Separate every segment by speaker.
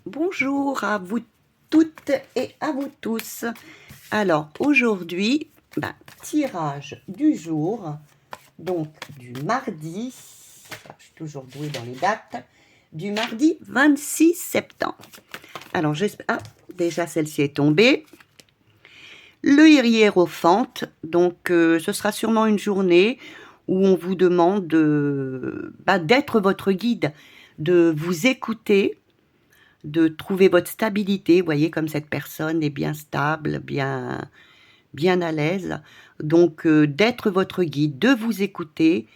Speaker 1: Bonjour à vous toutes et à vous tous. Alors aujourd'hui, tirage du jour, donc du mardi, je suis toujours douée dans les dates, du mardi 26 septembre. Alors j'espère, déjà celle-ci est tombée. Le hiérophant, donc ce sera sûrement une journée où on vous demande d'être votre guide, de vous écouter, de trouver votre stabilité. Vous voyez comme cette personne est bien stable, bien à l'aise. Donc d'être votre guide, de vous écouter,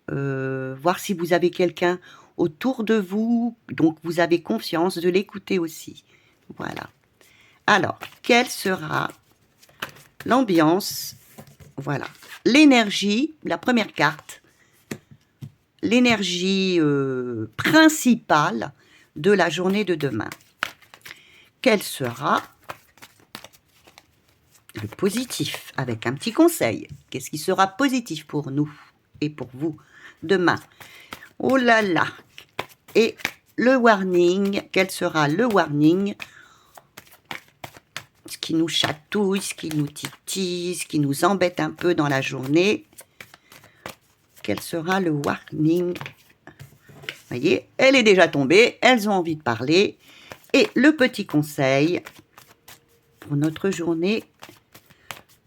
Speaker 1: voir si vous avez quelqu'un autour de vous, donc vous avez confiance, de l'écouter aussi. Voilà. Alors, quelle sera l'ambiance? Voilà. L'énergie, la première carte, l'énergie principale de la journée de demain. Quel sera le positif, avec un petit conseil? Qu'est-ce qui sera positif pour nous et pour vous demain? Oh là là! Et le warning, quel sera le warning? Ce qui nous chatouille, ce qui nous titille, ce qui nous embête un peu dans la journée. Quel sera le warning? Vous voyez, elle est déjà tombée, elles ont envie de parler. Et le petit conseil pour notre journée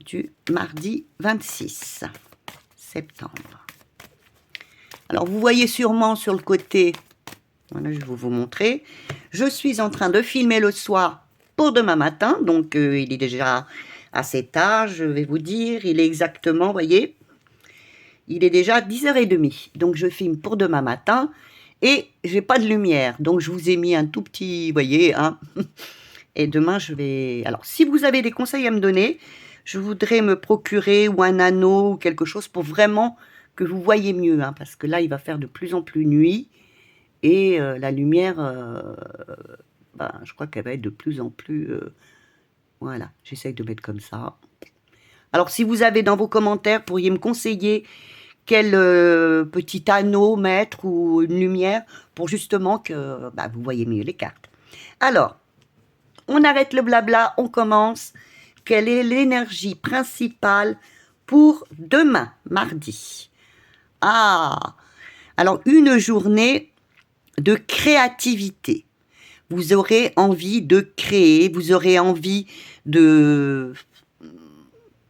Speaker 1: du mardi 26 septembre. Alors, vous voyez sûrement sur le côté, voilà, je vais vous montrer, je suis en train de filmer le soir pour demain matin, donc il est déjà assez tard, je vais vous dire, il est exactement, vous voyez, il est déjà 10h30, donc je filme pour demain matin, et j'ai pas de lumière, donc je vous ai mis un tout petit, vous voyez, hein, et demain je vais... Alors, si vous avez des conseils à me donner, je voudrais me procurer ou un anneau ou quelque chose pour vraiment que vous voyez mieux, hein, parce que là, il va faire de plus en plus nuit et la lumière, je crois qu'elle va être de plus en plus... voilà, j'essaye de mettre comme ça. Alors, si vous avez dans vos commentaires, pourriez me conseiller quel petit anneau mettre ou une lumière pour justement que vous voyez mieux les cartes. Alors, on arrête le blabla, on commence. Quelle est l'énergie principale pour demain, mardi? Ah, alors une journée de créativité. Vous aurez envie de créer, vous aurez envie de...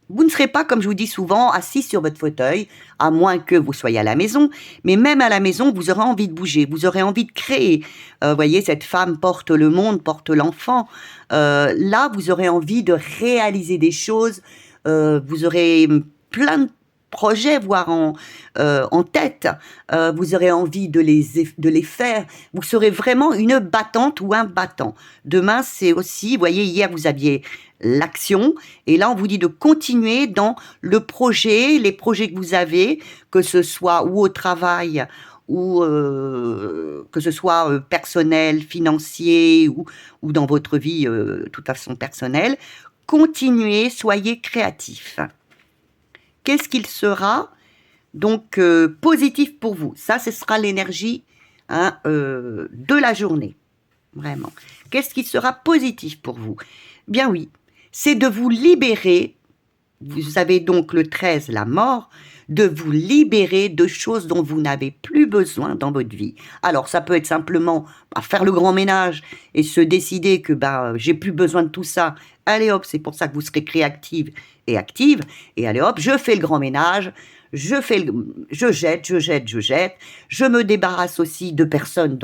Speaker 1: Vous ne serez pas, comme je vous dis souvent, assis sur votre fauteuil, à moins que vous soyez à la maison. Mais même à la maison, vous aurez envie de bouger, vous aurez envie de créer. Vous voyez, cette femme porte le monde, porte l'enfant. Là, vous aurez envie de réaliser des choses. Vous aurez plein de projets, voire en tête. Vous aurez envie de les faire. Vous serez vraiment une battante ou un battant. Demain, c'est aussi, vous voyez, hier, vous aviez l'action, et là on vous dit de continuer dans le projet, les projets que vous avez, que ce soit ou au travail ou que ce soit personnel, financier ou dans votre vie de toute façon personnelle. Continuez, soyez créatifs. Qu'est-ce qu'il sera donc positif pour vous? Ça, ce sera l'énergie de la journée, vraiment. Qu'est-ce qui sera positif pour vous? Bien oui, c'est de vous libérer, vous avez donc le 13, la mort, de vous libérer de choses dont vous n'avez plus besoin dans votre vie. Alors, ça peut être simplement faire le grand ménage et se décider que j'ai plus besoin de tout ça. Allez hop, c'est pour ça que vous serez créative et active. Et allez hop, je fais le grand ménage, je jette. Je me débarrasse aussi de personnes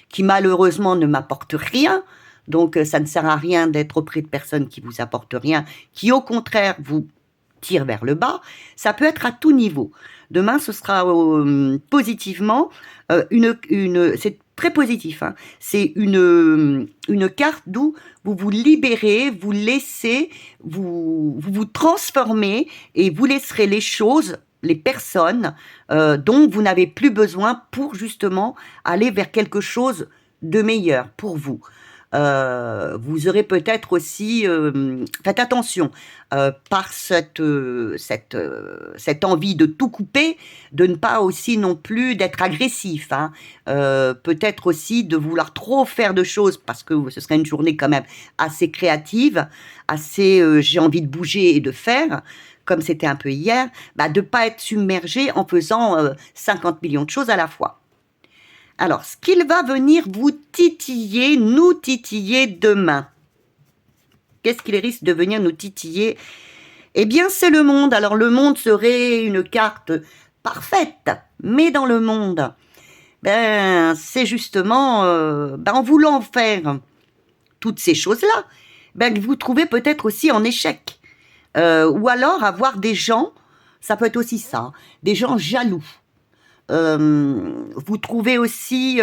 Speaker 1: qui malheureusement ne m'apportent rien. Donc, ça ne sert à rien d'être auprès de personnes qui vous apportent rien, qui au contraire vous tirent vers le bas. Ça peut être à tout niveau. Demain, ce sera positivement c'est très positif. Hein. C'est une carte d'où vous vous libérez, vous laissez, vous transformez et vous laisserez les choses, les personnes dont vous n'avez plus besoin pour justement aller vers quelque chose de meilleur pour vous. vous aurez peut-être aussi, faites attention, par cette envie de tout couper, de ne pas aussi non plus d'être agressif, hein. Peut-être aussi de vouloir trop faire de choses, parce que ce serait une journée quand même assez créative, assez j'ai envie de bouger et de faire, comme c'était un peu hier, bah, de ne pas être submergé en faisant 50 millions de choses à la fois. Alors, ce qu'il va venir vous titiller, nous titiller demain. Qu'est-ce qu'il risque de venir nous titiller? Eh bien, c'est le monde. Alors, le monde serait une carte parfaite, mais dans le monde, ben, c'est justement, en voulant faire toutes ces choses-là, ben, vous trouvez peut-être aussi en échec. Ou alors avoir des gens, ça peut être aussi ça, des gens jaloux. Vous trouvez aussi...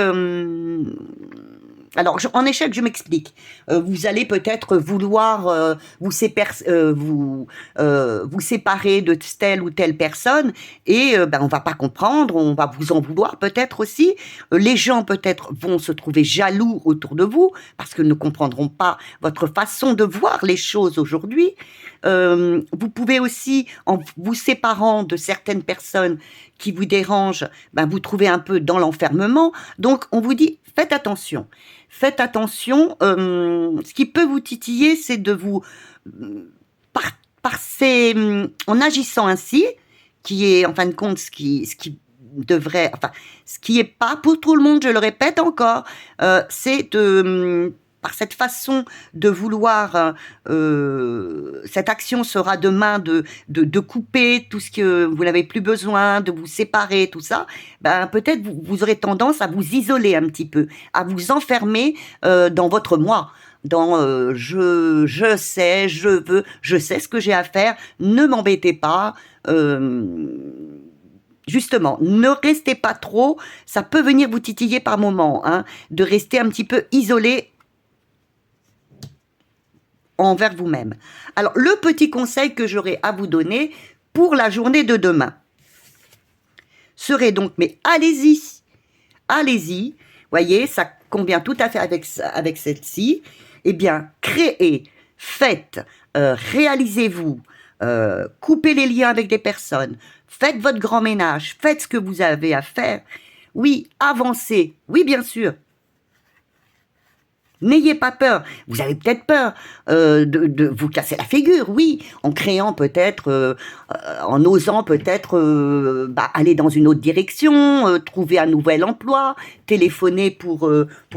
Speaker 1: alors, en échec, je m'explique. Vous allez peut-être vouloir vous séparer de telle ou telle personne et on va pas comprendre, on va vous en vouloir peut-être aussi. Les gens peut-être vont se trouver jaloux autour de vous parce qu'ils ne comprendront pas votre façon de voir les choses aujourd'hui. Vous pouvez aussi, en vous séparant de certaines personnes qui vous dérangent, vous trouvez un peu dans l'enfermement. Donc, on vous dit, faites attention. Faites attention. Ce qui peut vous titiller, c'est de vous... en agissant ainsi, qui est, en fin de compte, ce qui devrait... Enfin, ce qui est pas pour tout le monde, je le répète encore, c'est de... par cette façon de vouloir, cette action sera demain de couper tout ce que vous n'avez plus besoin, de vous séparer, tout ça, peut-être vous aurez tendance à vous isoler un petit peu, à vous enfermer dans votre moi, dans je sais, je veux, je sais ce que j'ai à faire, ne m'embêtez pas, justement, ne restez pas trop, ça peut venir vous titiller par moments, hein, de rester un petit peu isolé envers vous-même. Alors, le petit conseil que j'aurais à vous donner pour la journée de demain serait donc, mais allez-y, allez-y, voyez, ça convient tout à fait avec celle-ci, eh bien, créez, faites, réalisez-vous, coupez les liens avec des personnes, faites votre grand ménage, faites ce que vous avez à faire, oui, avancez, oui, bien sûr. N'ayez pas peur. Vous avez peut-être peur de vous casser la figure, oui, en créant peut-être, en osant peut-être aller dans une autre direction, trouver un nouvel emploi, téléphoner pour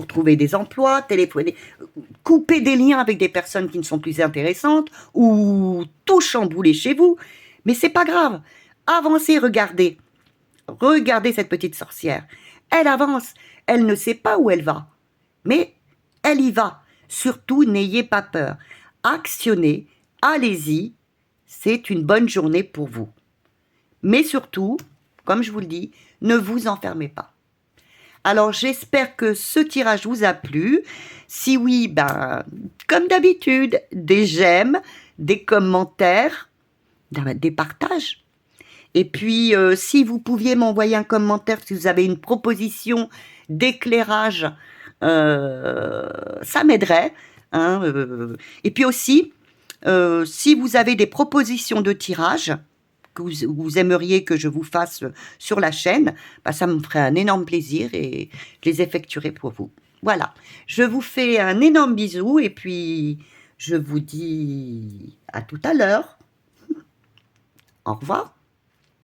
Speaker 1: trouver des emplois, téléphoner, couper des liens avec des personnes qui ne sont plus intéressantes ou tout chambouler chez vous. Mais c'est pas grave. Avancez, regardez. Regardez cette petite sorcière. Elle avance. Elle ne sait pas où elle va. Mais elle y va. Surtout, n'ayez pas peur. Actionnez, allez-y. C'est une bonne journée pour vous. Mais surtout, comme je vous le dis, ne vous enfermez pas. Alors, j'espère que ce tirage vous a plu. Si oui, comme d'habitude, des j'aime, des commentaires, des partages. Et puis, si vous pouviez m'envoyer un commentaire, si vous avez une proposition d'éclairage, ça m'aiderait. Hein, et puis aussi, si vous avez des propositions de tirage que vous aimeriez que je vous fasse sur la chaîne, ça me ferait un énorme plaisir et je les effectuerai pour vous. Voilà, je vous fais un énorme bisou et puis je vous dis à tout à l'heure. Au revoir.